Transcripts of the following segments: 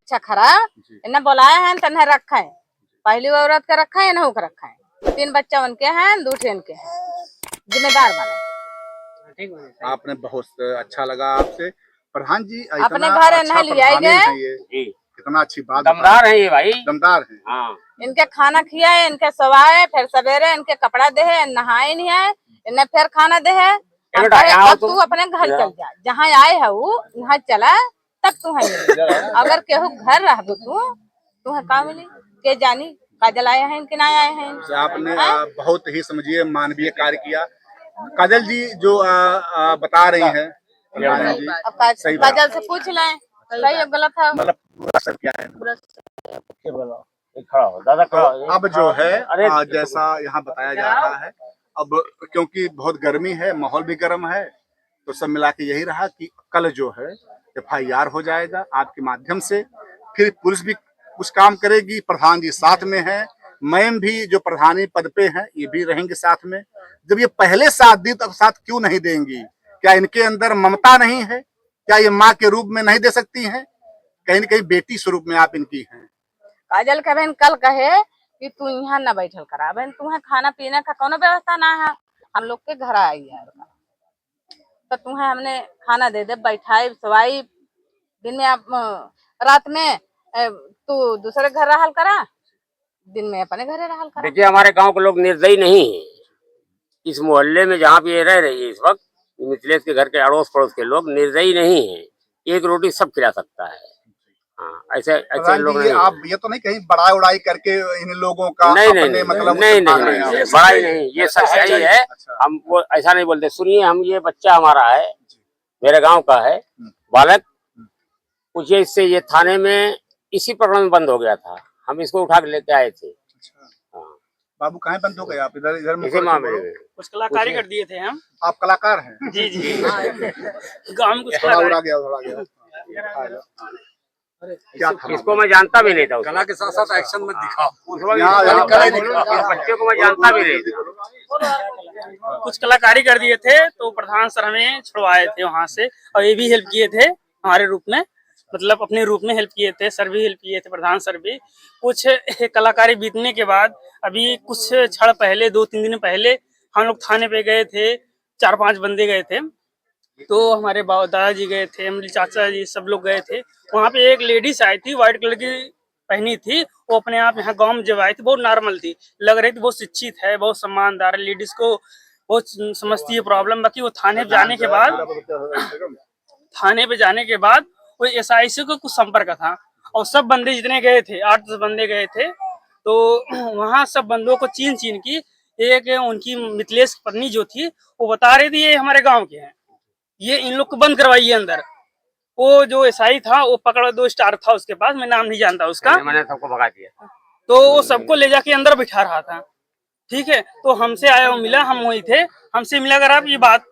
अच्छा खरा इन्हें बुलाए हैं तन्हे रखा है, पहली औरत का रखा है इन्हों का रखा है, 3 बच्चा उनके हैं, 2 ट्रेन के हैं, जिम्मेदार बने। आपने बहुत अच्छा लगा आपसे प्रधान जी, अपने घर अच्छा लिया गए, ये कितना अच्छी बात, दमदार है ये भाई, दमदार है। हाँ। इनके खाना खियाए, इनके सवाए, फिर सवेरे इनके कपड़ा दे है, नहाए नहीं है, इन्हें फिर खाना दे है। अब तू अपने घर चल जा, जहाँ आए है वो यहाँ चला तब तू है। अगर केहू घर रह तू है का मिली के जानी काजल आए हैं कि ना आए हैं। आपने बहुत ही समझिए मानवीय कार्य किया। काजल जी जो बता रही हैं, काजल से पूछ लें सही है गलत है, मतलब पूरा सब क्या है। अब जो है जैसा यहाँ बताया जा रहा है, अब क्योंकि बहुत गर्मी है, माहौल भी गर्म है, तो सब मिला के यही रहा कि कल जो है FIR हो जाएगा आपके माध्यम से, फिर पुलिस भी कुछ काम करेगी, प्रधान जी साथ में है, मैम भी जो प्रधानी पद पे हैं ये भी रहेंगे साथ में। जब ये पहले साथ दी तो साथ क्यों नहीं देंगी? क्या इनके अंदर ममता नहीं है? क्या ये माँ के रूप में नहीं दे सकती हैं? कहीं न कहीं बेटी स्वरूप में आप इनकी हैं। काजल का बहन कल कहे कि तू यहाँ न बैठल करा बहन, तुम्हें खाना पीने का कोनो व्यवस्था ना है, हम लोग के घर आई है तो तुम्हें हमने खाना दे दे, बैठाई सवाई, दिन में आप रात में तू दूसरे घर रहल करा, दिन में अपने घरे रहल करा। देखिए हमारे गांव के लोग निर्दयी नहीं है, इस मोहल्ले में जहाँ पे ये रह रही है इस वक्त, मिथिलेश के घर के अड़ोस पड़ोस के लोग निर्दयी नहीं है, एक रोटी सब खिला सकता है। हाँ, ऐसे लोग नहीं। आप ये तो नहीं कहीं बड़ाई उड़ाई करके इन लोगों का नहीं अपने नहीं मतलब नहीं नहीं बड़ाई नहीं, ये सब सही है। हम वो ऐसा नहीं बोलते। सुनिए, हम ये बच्चा हमारा है, मेरे गांव का है बालक, कुछ इससे ये थाने में इसी प्रकरण में बंद हो गया था, हम इसको उठा के लेके आए थे। बाबू कहाँ बंद हो गए आप? इधर इधर इसी मामले में कुछ कलाकारी कर दिए थे हम। आप कलाकार हैं? जी जी गाँव में कुछ थोड़ा उड़ा गया क्या था? इसको मैं जानता भी नहीं था, कला के साथ साथ एक्शन में दिखा, बच्चे को मैं जानता भी नहीं था। कुछ कलाकारी कर दिए थे तो प्रधान सर हमें छुड़वाए थे वहाँ से, और ये भी हेल्प किए थे हमारे रूप में, मतलब अपने रूप में हेल्प किए थे, सर भी हेल्प किए थे, प्रधान सर भी। कुछ कलाकारी बीतने के बाद अभी कुछ क्षण पहले 2-3 दिन पहले हम लोग थाने पे गए थे, 4-5 बंदे गए थे, तो हमारे दादाजी गए थे, मेरे चाचा जी सब लोग गए थे। वहाँ पे एक लेडीज आई थी, व्हाइट कलर की पहनी थी, वो अपने आप यहाँ गांव में जब आई थी बहुत नॉर्मल थी, लग रही थी बहुत शिक्षित है, बहुत सम्मानदार है, लेडीज को बहुत समझती है प्रॉब्लम। बाकी वो थाने पे जाने के बाद वो SI से को कुछ संपर्क था, और सब बंदे जितने गए थे 8-10 बंदे गए थे, तो वहाँ सब बंदों को चीन की एक उनकी मिथिलेश पत्नी जो थी वो बता रही थी ये हमारे गाँव के हैं, ये इन लोग को बंद करवाइए अंदर। वो जो SI था वो पकड़ 2 स्टार था उसके पास, मैं नाम नहीं जानता उसका, मैंने सबको भगा दिया, तो वो सबको ले जाके अंदर बिठा रहा था। ठीक है, तो हमसे आया वो मिला, हम वही थे, हमसे मिला कर आप ये बात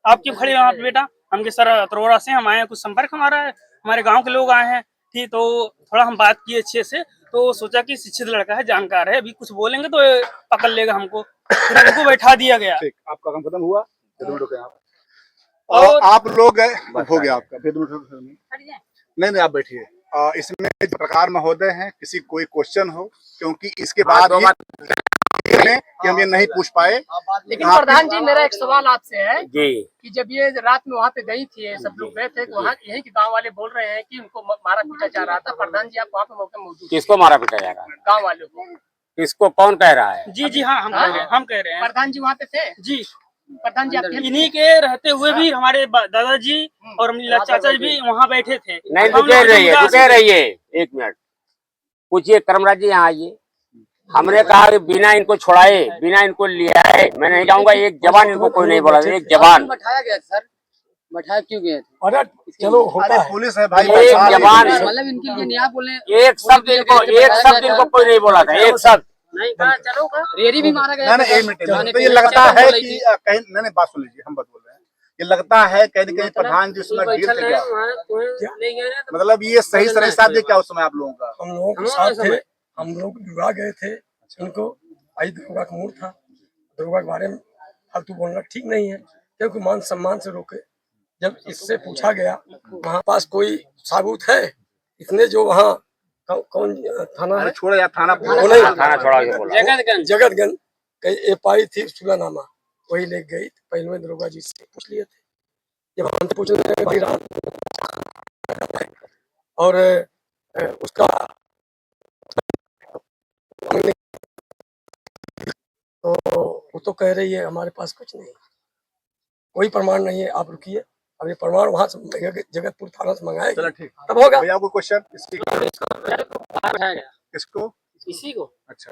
आप क्यों खड़े वहाँ पे बेटा? हमके सर तरोड़ा से हम आए हैं, कुछ संपर्क हमारा है, हमारे गाँव के लोग आए हैं। ठीक, तो थोड़ा हम बात किए अच्छे से, तो सोचा कि शिक्षित लड़का है, जानकार है, अभी कुछ बोलेंगे तो पकड़ लेगा हमको, फिर हमको बैठा दिया गया। आपका काम खत्म हुआ? और आप लोग हो गया आपका? नहीं आप बैठिए। इसमें पत्रकार महोदय हैं, किसी कोई क्वेश्चन हो, क्योंकि इसके बाद कि हम ये नहीं पूछ पाए। लेकिन प्रधान जी मेरा एक सवाल आपसे है जी, कि जब ये रात में वहाँ पे गई थी, सब लोग गए थे, वहाँ यही के गांव वाले बोल रहे हैं कि उनको मारा पीटा जा रहा था। प्रधान जी आप वहाँ पे मौके मौजूद? किसको मारा पीटा जा रहा है? गाँव वालों को। किसको? कौन कह रहा है? जी हाँ, हम कह रहे हैं। प्रधान जी वहाँ पे थे? जी, प्रधान जी इन्हीं के रहते हुए भी हमारे दादाजी और चाचा जी भी वहाँ बैठे थे। नहीं, रुके रहिए 1 मिनट, पूछिए कर्मराज जी, यहाँ आइए। हमने कहा कि बिना इनको छुड़ाए, बिना इनको ले आए मैं नहीं जाऊंगा। एक जवान इनको कोई नहीं बोला, एक जवान बैठाया गया सर, बैठाया क्यों गया? अरे चलो होता है, पुलिस है भाई, एक जवान, मतलब इनके लिए नहीं आप बोले? एक शब्द इनको कोई नहीं बोला था, एक शब्द नहीं कहा। चलो का रेरी भी मारा गया। नहीं 1 मिनट, तो ये लगता है कि कहीं नहीं बात सुन लीजिए, हम बात बोल रहे हैं, ये लगता है कहीं न कहीं प्रधान जी उसमें गिर गया, मतलब ये सही साथ दे क्या उस समय आप लोगों का? हम लोगों के साथ थे, हम लोग विवाह गए थे, उनको भाई दरोगा का मूड था, दरोगा के बारे में फालतू बोलना ठीक नहीं है, क्योंकि मान सम्मान से रोके। जब इससे पूछा गया वहाँ पास कोई साबूत है, इसने जो वहाँ कौन थाना है? अरे छोड़ो यार, थाना वो नहीं, थाना छोड़ा के बोला। जगतगंज कहीं एफआई थी सुलानामा, वही ले गई। पहले में दरोगा जी से पूछ लिए थे, जब हम पूछ रहे थे भाई रात और उसका हमने, तो वो तो कह रही है हमारे पास कुछ नहीं, कोई प्रमाण नहीं है, आप रुकिए, अब ये प्रमाण वहां से जगतपुर थाना से मंगाएगा, चलो ठीक, तब होगा। भैया आपको क्वेश्चन किसको? इसी को अच्छा,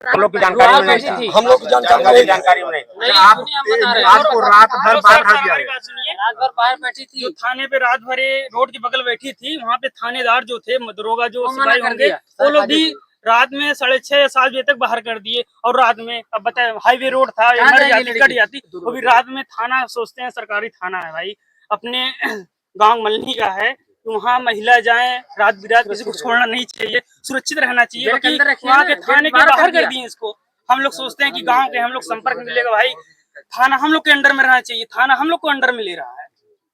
हम लोग की जानकारी में नहीं था। हम लोग की जानकारी हमारी नहीं थी। जानकारी में नहीं था। नहीं, आप सुनिए, हम बता रहे हैं। आपको रात भर बाहर रह दिया हमारी है। बात सुनिए। रात भर बाहर बैठी थी, जो थाने पे रात भर ये रोड के बगल बैठी थी, वहाँ पे थानेदार जो थे, दरोगा जो वो मना सिपाही कर होंगे, दिया। वो लोग भी रात में 6:30 या 7 बजे तक बाहर कर दिए। और रात में अब बताए हाईवे रोड था, कहाँ मर जाएगी जाती कट लड़की? जाती, वो भी रात में थाना सोचते हैं सरकारी थाना है भाई, अपने गांव मल्ली का है, तो वहाँ महिला जाए रात बिरात, किसी को छोड़ना नहीं चाहिए, सुरक्षित रहना चाहिए। गेट के बाकी अंदर रखिए वहाँ ना, के गेट थाने के बाहर कर बाहर कर दिया। दिए इसको। हम लोग सोचते हैं कि गांव के हम लोग संपर्क में मिलेगा भाई, थाना हम लोग के अंडर में रहना चाहिए, थाना हम लोग को अंडर में ले रहा है,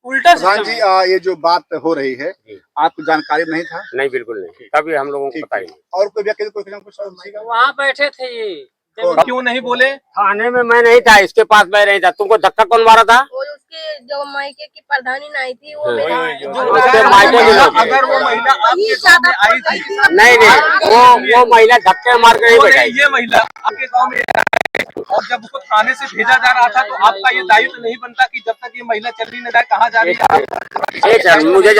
उल्टा प्रधान सिस्टम जी, है। ये जो बात हो रही है, आपको जानकारी नहीं था? नहीं, बिल्कुल नहीं, कभी हम लोगों को पता ही नहीं। और कोई व्यक्ति को कुछ वहाँ बैठे थे ये, क्यों नहीं बोले? थाने में मैं नहीं था, इसके पास मैं नहीं था। तुमको धक्का कौन मारा था? वो उसके जो मायके की प्रधानी नहीं थी वो हाँ। मेरी उसके मायके के लोग। अगर वो महिला आपके गांव में आई थी, नहीं, वो महिला धक्के मार के नहीं बैठाई। ये महिला आपके गांव में आई और जब उसको थाने से भेजा जा रहा था, तो आपका ये दायित्व नहीं बनता कि जब तक ये महिला चली न जाए, कहाँ जा रही है? मुझे